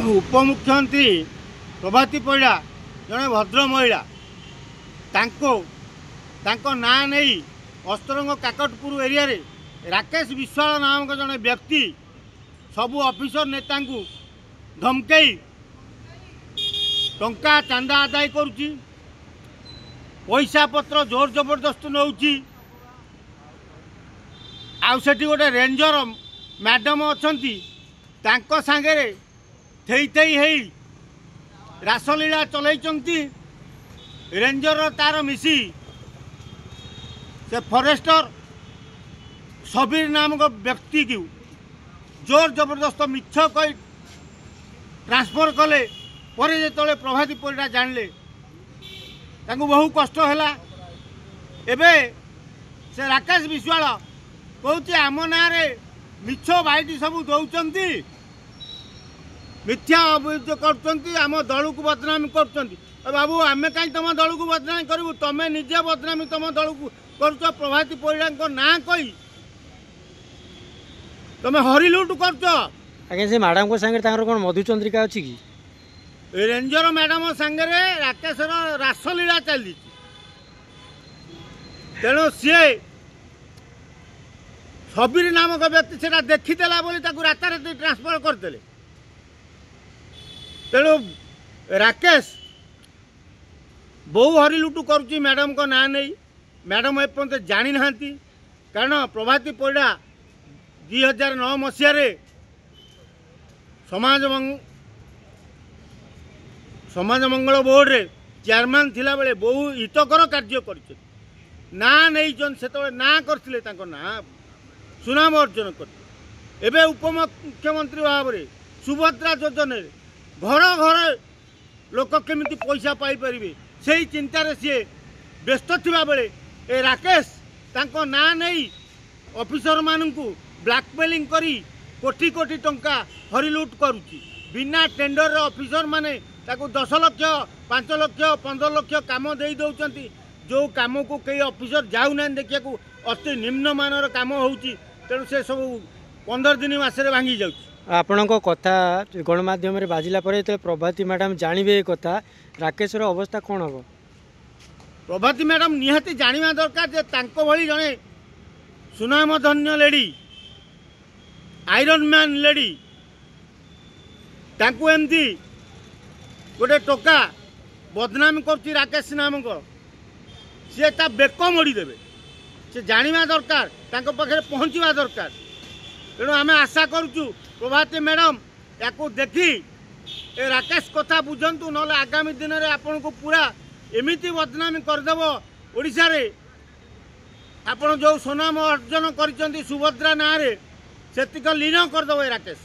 उपमुख्यमंत्री प्रभाती परिड़ा जड़े भद्र महिला तांको ना नहीं अस्त्रंग काकटपुर एरिया रे राकेश विश्वाल नामक जड़े व्यक्ति सबु ऑफिसर नेता धमकई टंका चांदा आदाय करुच्ची पैसा पत्र जोर जबरदस्त नौची आउसेठी गोटे रेंजर मैडम अच्छी तांको सांगरे थई थई हेई रासलीला चलैचंती रेंजर तार मिसी से फॉरेस्टर सबीर नामक व्यक्ति की जोर जबरदस्त मिछ कही ट्रांसफर कले पर जो प्रभाती परिड़ा जानले बहु कष्ट है एबे से राकेश विश्वाल कहते आम ना मिछ बाइट सब दौरान मिथ्या अभियोग कर आम दल को बदनामी कर बाबू आम कहीं तुम दल को बदनामी करूँ तुम निजे बदनामी तुम दल को कर प्रभाती परिड़ा ना कही तुम हरिलुट कर से मैडम को सांगे कौन मधुचंद्रिका अच्छी कि रेंजर मैडम सांगे राकेश रासलीला चली तेणु सी सबीर नामक व्यक्ति से देखीदेला बोली राताराति ट्रांसफर करदे तेणु राकेश बहु हरिलुटु करुच्ची मैडम को ना नहीं मैडम एपर्यंत जानी ना कारण प्रभाती परिड़ा 2009 मसीह समाज मंगल बोर्ड रे चेयरमैन थिला बेले बहु हितकर कार्य कर ना नहीं से ना करथिले तांको ना सुनाम अर्जन करते एबे उपमुख्यमंत्री भाव में सुभद्रा योजना घर घर लोक केमिति पैसा पाई परिबे सेही चिंतार सी व्यस्त थिबा बेले ए राकेश तांको ना नहीं ऑफिसर मानू ब्लैकमेलिंग करी कोटी कोटी टंका हरिलुट करुच्ची बिना टेंडर ऑफिसर माने ताको 10 लाख 5 लाख 15 लाख काम दे दौरान जो काम को कई ऑफिसर जाऊना देखा अति निम्न मानर काम होची तेणु से सब 15 दिन मसरे भांगी जाउची आपण कथा गणमाध्यम बाजिला पर प्रभाती मैडम जानवे कथा राकेश अवस्था कौन हम प्रभाती मैडम निहाती जाना दरकार जे तांको भली जने सुनामधन्य लेडी आयरन मैन लेडी तांको एमती गोटे टोका बदनामी कर राकेश नामक सी ता बेक मोड़ी देवे से जाना दरकार तांको पाखे पहुँचवा दरकार तेणु आम आशा करुचु प्रभाती मैडम या देखी ए राकेश कथा बुझंतु नले आगामी दिन में आपन को पूरा एमिति बदनामी करदेव ओडिशा रे आपन जो सुनाम अर्जन कर सुभद्रा ना रे सेतिक लीन करदेव राकेश।